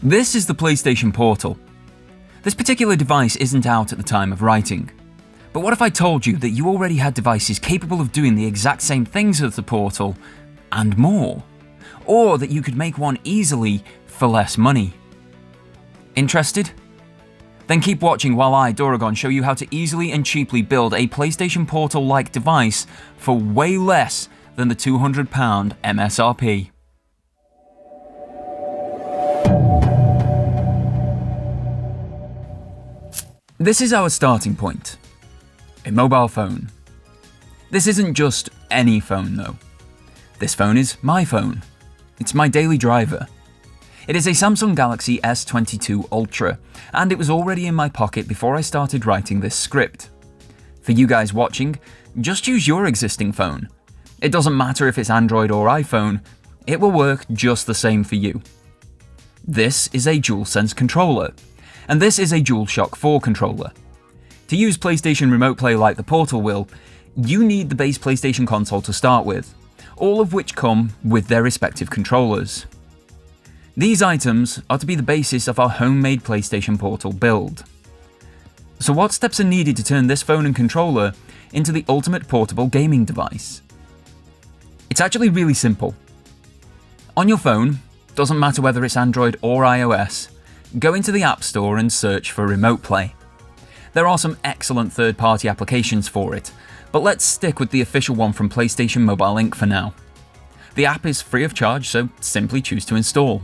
This is the PlayStation Portal. This particular device isn't out at the time of writing. But what if I told you that you already had devices capable of doing the exact same things as the Portal, and more? Or that you could make one easily for less money? Interested? Then keep watching while I, Doragon, show you how to easily and cheaply build a PlayStation Portal-like device for way less than the £200 MSRP. This is our starting point. A mobile phone. This isn't just any phone though. This phone is my phone. It's my daily driver. It is a Samsung Galaxy S22 Ultra, and it was already in my pocket before I started writing this script. For you guys watching, just use your existing phone. It doesn't matter if it's Android or iPhone, it will work just the same for you. This is a DualSense controller, and this is a DualShock 4 controller. To use PlayStation Remote Play like the Portal will, you need the base PlayStation console to start with, all of which come with their respective controllers. These items are to be the basis of our homemade PlayStation Portal build. So what steps are needed to turn this phone and controller into the ultimate portable gaming device? It's actually really simple. On your phone, doesn't matter whether it's Android or iOS, go into the App Store and search for Remote Play. There are some excellent third-party applications for it, but let's stick with the official one from PlayStation Mobile Inc. for now. The app is free of charge, so simply choose to install.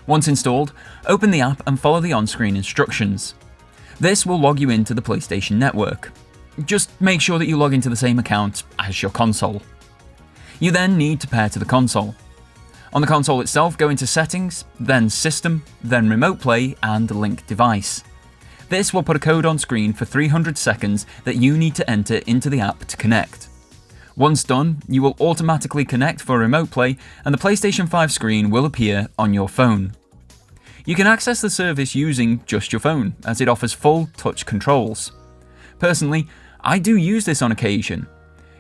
Once installed, open the app and follow the on-screen instructions. This will log you into the PlayStation network. Just make sure that you log into the same account as your console. You then need to pair to the console. On the console itself, go into Settings, then System, then Remote Play and Link Device. This will put a code on screen for 300 seconds that you need to enter into the app to connect. Once done, you will automatically connect for Remote Play and the PlayStation 5 screen will appear on your phone. You can access the service using just your phone, as it offers full touch controls. Personally, I do use this on occasion.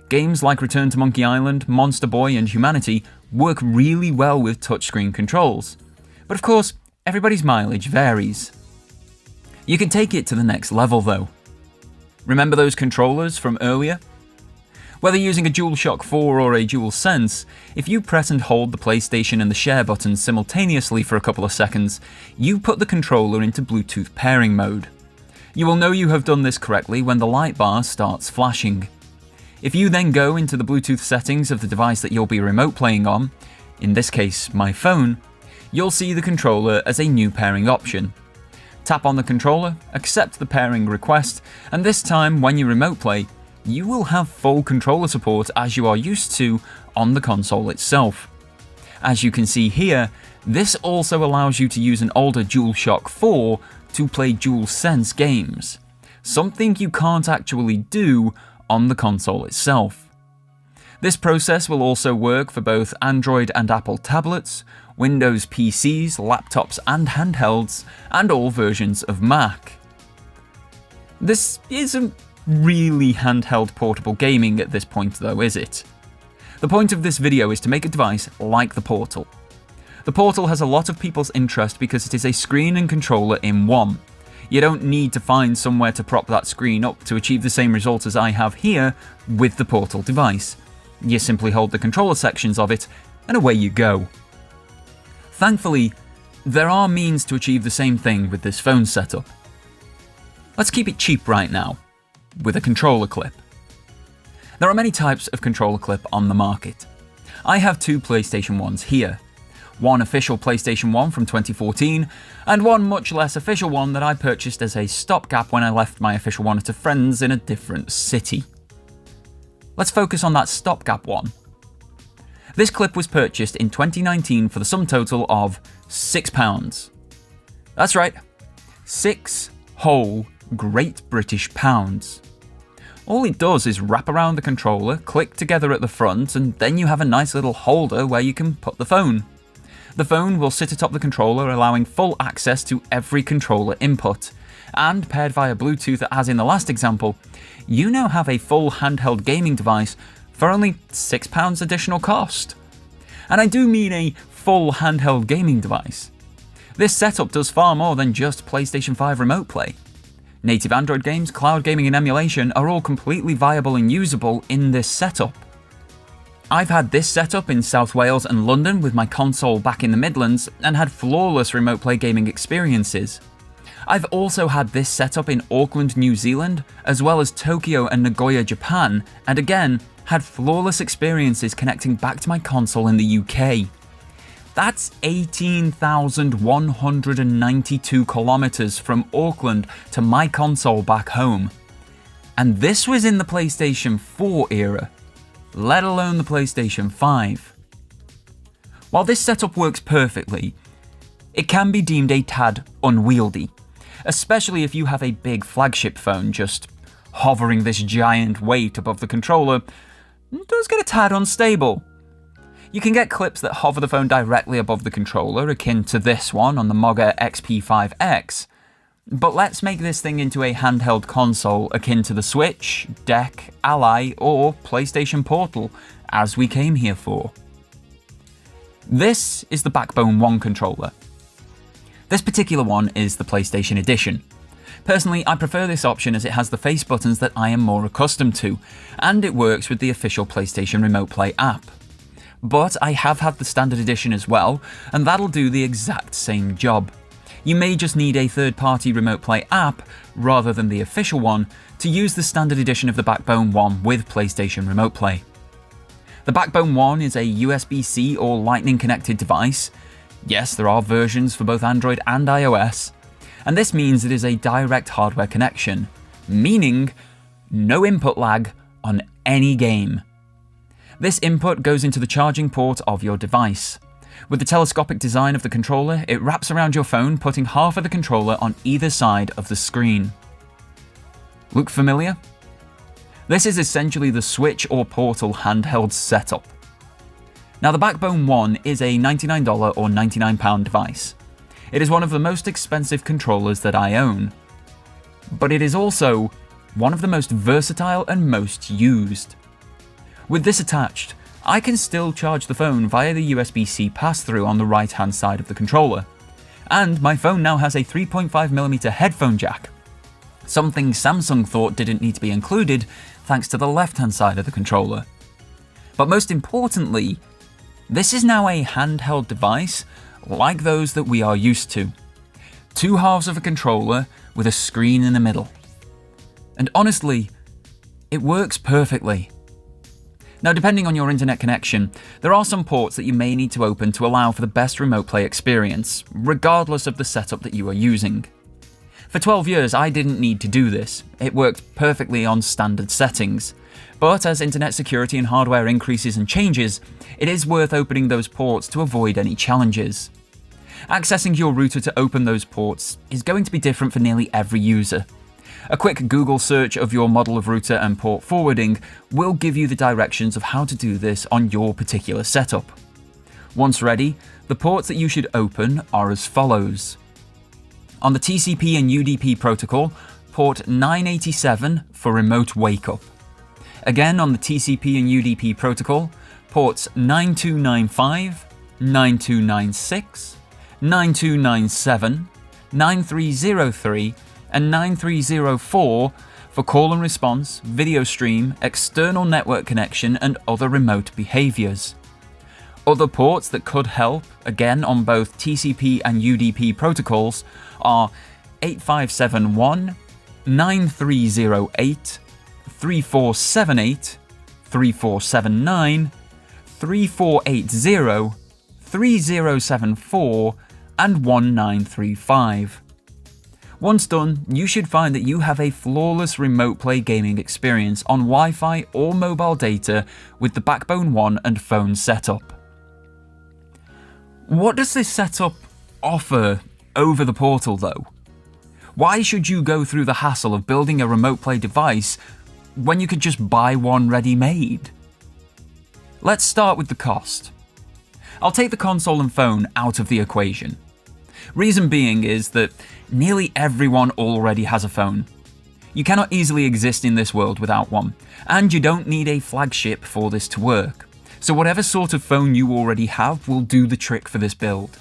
Games like Return to Monkey Island, Monster Boy and Humanity work really well with touchscreen controls. But of course, everybody's mileage varies. You can take it to the next level though. Remember those controllers from earlier? Whether using a DualShock 4 or a DualSense, if you press and hold the PlayStation and the share buttons simultaneously for a couple of seconds, you put the controller into Bluetooth pairing mode. You will know you have done this correctly when the light bar starts flashing. If you then go into the Bluetooth settings of the device that you'll be remote playing on, in this case my phone, you'll see the controller as a new pairing option. Tap on the controller, accept the pairing request, and this time when you remote play, you will have full controller support as you are used to on the console itself. As you can see here, this also allows you to use an older DualShock 4 to play DualSense games, something you can't actually do on the console itself. This process will also work for both Android and Apple tablets, Windows PCs, laptops and handhelds, and all versions of Mac. This isn't really handheld portable gaming at this point though, is it? The point of this video is to make a device like the Portal. The Portal has a lot of people's interest because it is a screen and controller in one. You don't need to find somewhere to prop that screen up to achieve the same result as I have here with the Portal device. You simply hold the controller sections of it and away you go. Thankfully, there are means to achieve the same thing with this phone setup. Let's keep it cheap right now, with a controller clip. There are many types of controller clip on the market. I have two PlayStation 1s here. One official PlayStation 1 from 2014, and one much less official one that I purchased as a stopgap when I left my official one at a friend's in a different city. Let's focus on that stopgap one. This clip was purchased in 2019 for the sum total of £6. That's right, 6 whole Great British pounds. All it does is wrap around the controller, click together at the front, and then you have a nice little holder where you can put the phone. The phone will sit atop the controller, allowing full access to every controller input, and paired via Bluetooth as in the last example, you now have a full handheld gaming device for only £6 additional cost. And I do mean a full handheld gaming device. This setup does far more than just PlayStation 5 Remote Play. Native Android games, cloud gaming and emulation are all completely viable and usable in this setup. I've had this setup in South Wales and London with my console back in the Midlands and had flawless remote play gaming experiences. I've also had this setup in Auckland, New Zealand, as well as Tokyo and Nagoya, Japan, and again, had flawless experiences connecting back to my console in the UK. That's 18,192 kilometers from Auckland to my console back home. And this was in the PlayStation 4 era, let alone the PlayStation 5. While this setup works perfectly, it can be deemed a tad unwieldy, especially if you have a big flagship phone. Just hovering this giant weight above the controller does get a tad unstable. You can get clips that hover the phone directly above the controller, akin to this one on the Mogga XP5X, but let's make this thing into a handheld console akin to the Switch, Deck, Ally, or PlayStation Portal, as we came here for. This is the Backbone 1 controller. This particular one is the PlayStation Edition. Personally, I prefer this option as it has the face buttons that I am more accustomed to, and it works with the official PlayStation Remote Play app. But I have had the Standard Edition as well, and that'll do the exact same job. You may just need a third-party Remote Play app, rather than the official one, to use the Standard Edition of the Backbone 1 with PlayStation Remote Play. The Backbone 1 is a USB-C or Lightning-connected device. Yes, there are versions for both Android and iOS, and this means it is a direct hardware connection, meaning no input lag on any game. This input goes into the charging port of your device. With the telescopic design of the controller, it wraps around your phone, putting half of the controller on either side of the screen. Look familiar? This is essentially the Switch or Portal handheld setup. Now, the Backbone 1 is a $99 or £99 device. It is one of the most expensive controllers that I own. But it is also one of the most versatile and most used. With this attached, I can still charge the phone via the USB-C pass-through on the right-hand side of the controller. And my phone now has a 3.5mm headphone jack, something Samsung thought didn't need to be included thanks to the left-hand side of the controller. But most importantly, this is now a handheld device like those that we are used to. Two halves of a controller with a screen in the middle. And honestly, it works perfectly. Now, depending on your internet connection, there are some ports that you may need to open to allow for the best remote play experience, regardless of the setup that you are using. For 12 years, I didn't need to do this. It worked perfectly on standard settings. But as internet security and hardware increases and changes, it is worth opening those ports to avoid any challenges. Accessing your router to open those ports is going to be different for nearly every user. A quick Google search of your model of router and port forwarding will give you the directions of how to do this on your particular setup. Once ready, the ports that you should open are as follows. On the TCP and UDP protocol, port 987 for remote wake-up. Again, on the TCP and UDP protocol, ports 9295, 9296, 9297, 9303, and 9304 for call and response, video stream, external network connection, and other remote behaviors. Other ports that could help, again on both TCP and UDP protocols, are 8571, 9308, 3478, 3479, 3480, 3074, and 1935. Once done, you should find that you have a flawless remote play gaming experience on Wi-Fi or mobile data with the Backbone 1 and phone setup. What does this setup offer over the Portal though? Why should you go through the hassle of building a remote play device when you could just buy one ready-made? Let's start with the cost. I'll take the console and phone out of the equation. Reason being is that nearly everyone already has a phone. You cannot easily exist in this world without one, and you don't need a flagship for this to work. So whatever sort of phone you already have will do the trick for this build.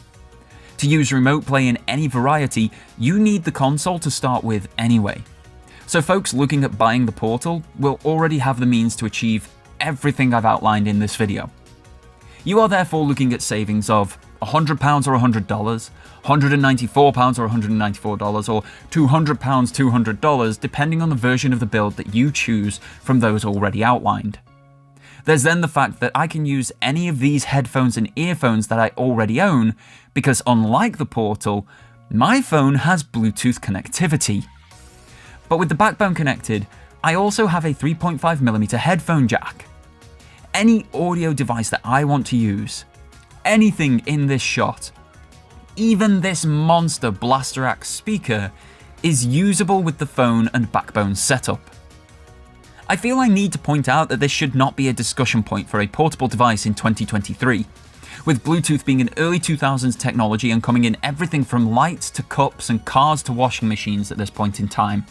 To use Remote Play in any variety, you need the console to start with anyway. So folks looking at buying the Portal will already have the means to achieve everything I've outlined in this video. You are therefore looking at savings of £100 or $100, £194 or $194, or £200, $200, depending on the version of the build that you choose from those already outlined. There's then the fact that I can use any of these headphones and earphones that I already own, because unlike the Portal, my phone has Bluetooth connectivity. But with the backbone connected, I also have a 3.5mm headphone jack. Any audio device that I want to use, anything in this shot, even this monster Blaster Axe speaker, is usable with the phone and backbone setup. I feel I need to point out that this should not be a discussion point for a portable device in 2023, with Bluetooth being an early 2000s technology and coming in everything from lights to cups and cars to washing machines at this point in time.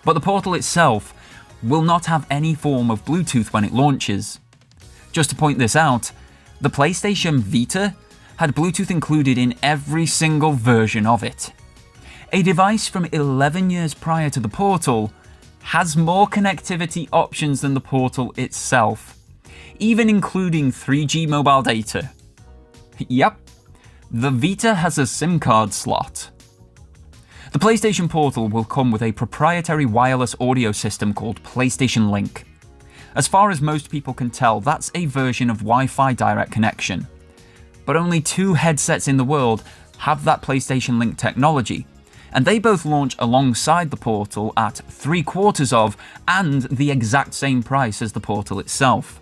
But the Portal itself will not have any form of Bluetooth when it launches. Just to point this out, the PlayStation Vita had Bluetooth included in every single version of it. A device from 11 years prior to the Portal has more connectivity options than the Portal itself, even including 3G mobile data. Yep, the Vita has a SIM card slot. The PlayStation Portal will come with a proprietary wireless audio system called PlayStation Link. As far as most people can tell, that's a version of Wi-Fi direct connection. But only 2 headsets in the world have that PlayStation Link technology, and they both launch alongside the Portal at 3/4 of and the exact same price as the Portal itself.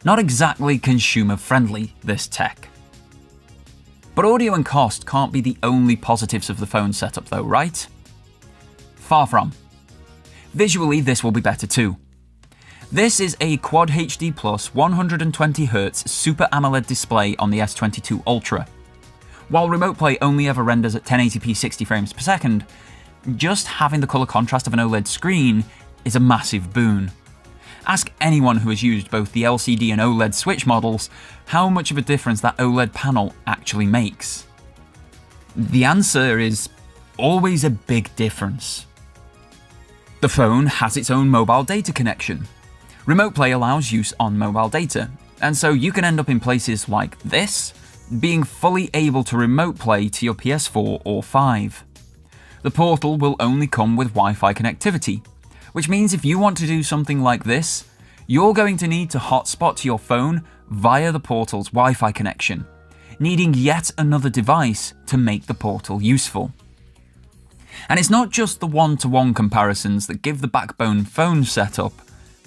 Not exactly consumer friendly, this tech. But audio and cost can't be the only positives of the phone setup though, right? Far from. Visually, this will be better too. This is a Quad HD Plus 120Hz Super AMOLED display on the S22 Ultra. While Remote Play only ever renders at 1080p 60 frames per second, just having the colour contrast of an OLED screen is a massive boon. Ask anyone who has used both the LCD and OLED Switch models how much of a difference that OLED panel actually makes. The answer is always a big difference. The phone has its own mobile data connection. Remote Play allows use on mobile data, and so you can end up in places like this, being fully able to remote play to your PS4 or 5. The Portal will only come with Wi-Fi connectivity, which means if you want to do something like this, you're going to need to hotspot to your phone via the Portal's Wi-Fi connection, needing yet another device to make the Portal useful. And it's not just the one-to-one comparisons that give the backbone phone setup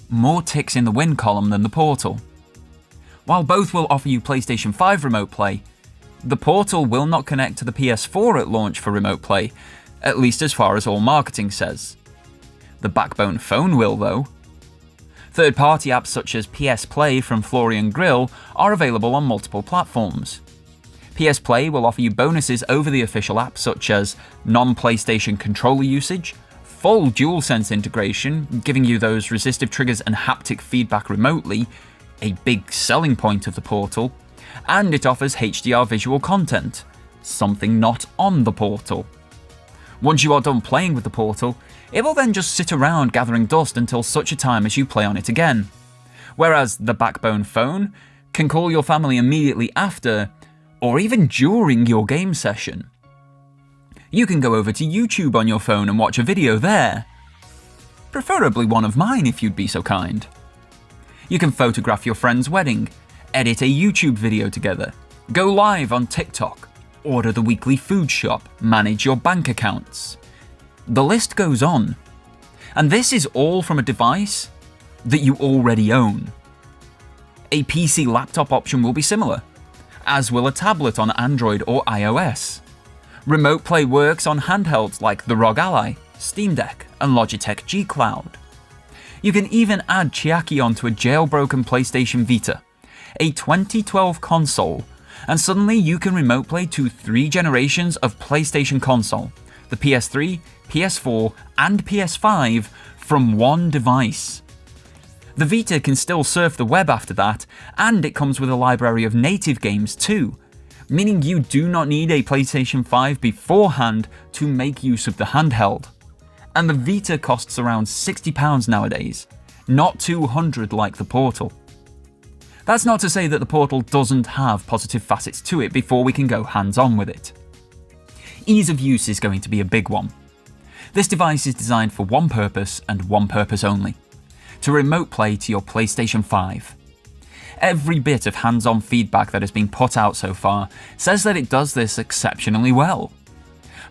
more ticks in the win column than the Portal. While both will offer you PlayStation 5 Remote Play, the Portal will not connect to the PS4 at launch for Remote Play, at least as far as all marketing says. The backbone phone will though. Third-party apps such as PS Play from Florian Grill are available on multiple platforms. PS Play will offer you bonuses over the official app such as non-PlayStation controller usage, full DualSense integration, giving you those resistive triggers and haptic feedback remotely, a big selling point of the Portal, and it offers HDR visual content, something not on the Portal. Once you are done playing with the Portal, it will then just sit around gathering dust until such a time as you play on it again. Whereas the backbone phone can call your family immediately after, or even during your game session. You can go over to YouTube on your phone and watch a video there. Preferably one of mine if you'd be so kind. You can photograph your friend's wedding, edit a YouTube video together, go live on TikTok, order the weekly food shop, manage your bank accounts. The list goes on. And this is all from a device that you already own. A PC laptop option will be similar, as will a tablet on Android or iOS. Remote Play works on handhelds like the ROG Ally, Steam Deck, and Logitech G Cloud. You can even add Chiaki onto a jailbroken PlayStation Vita, a 2012 console, and suddenly you can remote play to 3 generations of PlayStation console, the PS3, PS4, and PS5 from one device. The Vita can still surf the web after that, and it comes with a library of native games too, meaning you do not need a PlayStation 5 beforehand to make use of the handheld. And the Vita costs around £60 nowadays, not $200 like the Portal. That's not to say that the Portal doesn't have positive facets to it before we can go hands-on with it. Ease of use is going to be a big one. This device is designed for one purpose and one purpose only: to remote play to your PlayStation 5. Every bit of hands-on feedback that has been put out so far says that it does this exceptionally well.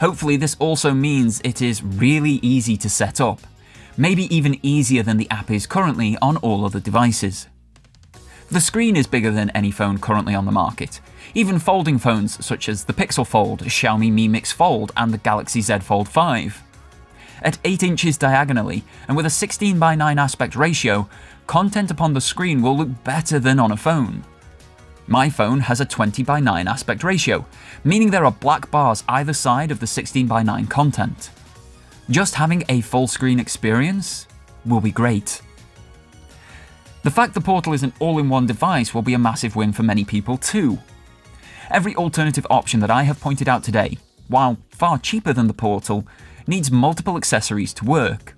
Hopefully this also means it is really easy to set up, maybe even easier than the app is currently on all other devices. The screen is bigger than any phone currently on the market. Even folding phones such as the Pixel Fold, Xiaomi Mi Mix Fold and the Galaxy Z Fold 5. At 8 inches diagonally and with a 16:9 aspect ratio, content upon the screen will look better than on a phone. My phone has a 20:9 aspect ratio, meaning there are black bars either side of the 16:9 content. Just having a full screen experience will be great. The fact the Portal is an all-in-one device will be a massive win for many people too. Every alternative option that I have pointed out today, while far cheaper than the Portal, needs multiple accessories to work.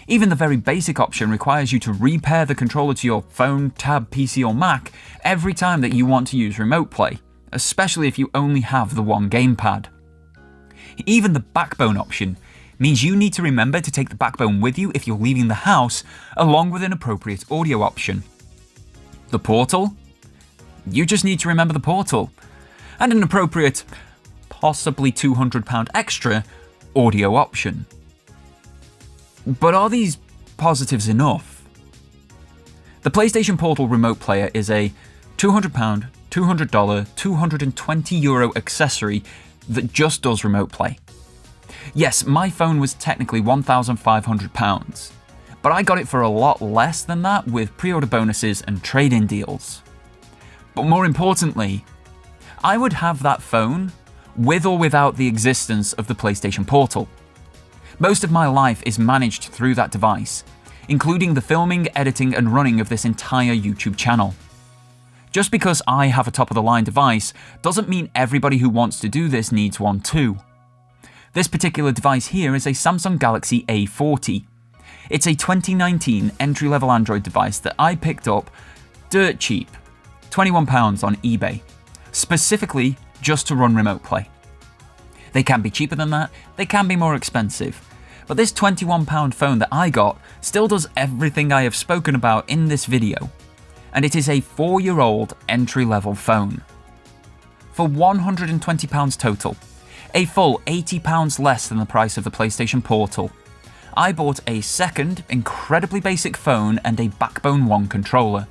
Even the very basic option requires you to repair the controller to your phone, tab, PC or Mac every time that you want to use remote play, especially if you only have the one gamepad. Even the backbone option means you need to remember to take the backbone with you if you're leaving the house, along with an appropriate audio option. The Portal? You just need to remember the Portal, and an appropriate, possibly £200 extra, audio option. But are these positives enough? The PlayStation Portal Remote Player is a £200, $200, €220 accessory that just does remote play. Yes, my phone was technically £1,500, but I got it for a lot less than that with pre-order bonuses and trade-in deals. But more importantly, I would have that phone with or without the existence of the PlayStation Portal. Most of my life is managed through that device, including the filming, editing and running of this entire YouTube channel. Just because I have a top-of-the-line device doesn't mean everybody who wants to do this needs one too. This particular device here is a Samsung Galaxy A40. It's a 2019 entry-level Android device that I picked up dirt cheap, £21 on eBay, specifically just to run remote play. They can be cheaper than that, they can be more expensive, but this £21 phone that I got still does everything I have spoken about in this video, and it is a 4-year-old entry-level phone. For £120 total, a full £80 less than the price of the PlayStation Portal, I bought a second, incredibly basic phone and a Backbone 1 controller.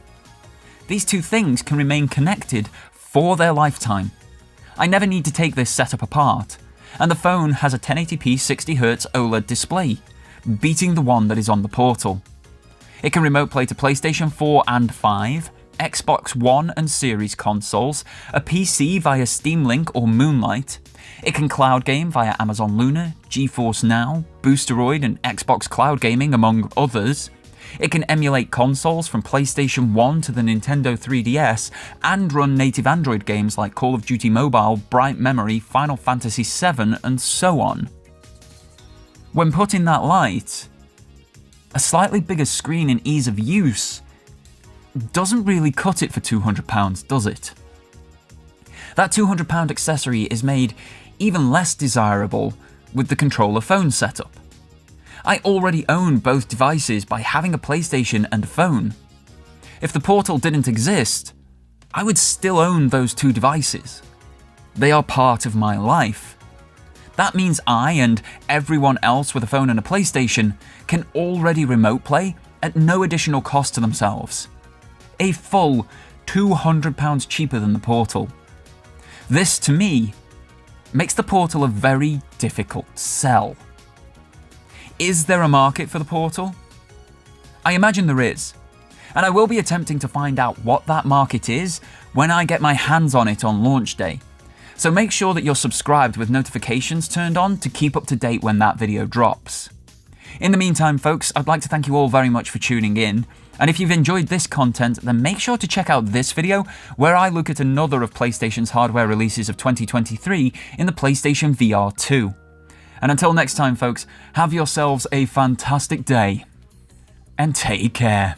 These two things can remain connected for their lifetime. I never need to take this setup apart, and the phone has a 1080p 60Hz OLED display, beating the one that is on the Portal. It can remote play to PlayStation 4 and 5, Xbox One and Series consoles, a PC via Steam Link or Moonlight. It can cloud game via Amazon Luna, GeForce Now, Boosteroid and Xbox Cloud Gaming among others. It can emulate consoles from PlayStation 1 to the Nintendo 3DS and run native Android games like Call of Duty Mobile, Bright Memory, Final Fantasy VII and so on. When put in that light, a slightly bigger screen and ease of use doesn't really cut it for £200, does it? That £200 accessory is made even less desirable with the controller phone setup. I already own both devices by having a PlayStation and a phone. If the Portal didn't exist, I would still own those two devices. They are part of my life. That means I and everyone else with a phone and a PlayStation can already remote play at no additional cost to themselves. A full £200 cheaper than the Portal. This, to me, makes the Portal a very difficult sell. Is there a market for the Portal? I imagine there is, and I will be attempting to find out what that market is when I get my hands on it on launch day. So make sure that you're subscribed with notifications turned on to keep up to date when that video drops. In the meantime, folks, I'd like to thank you all very much for tuning in. And if you've enjoyed this content, then make sure to check out this video where I look at another of PlayStation's hardware releases of 2023 in the PlayStation VR 2. And until next time folks, have yourselves a fantastic day, and take care.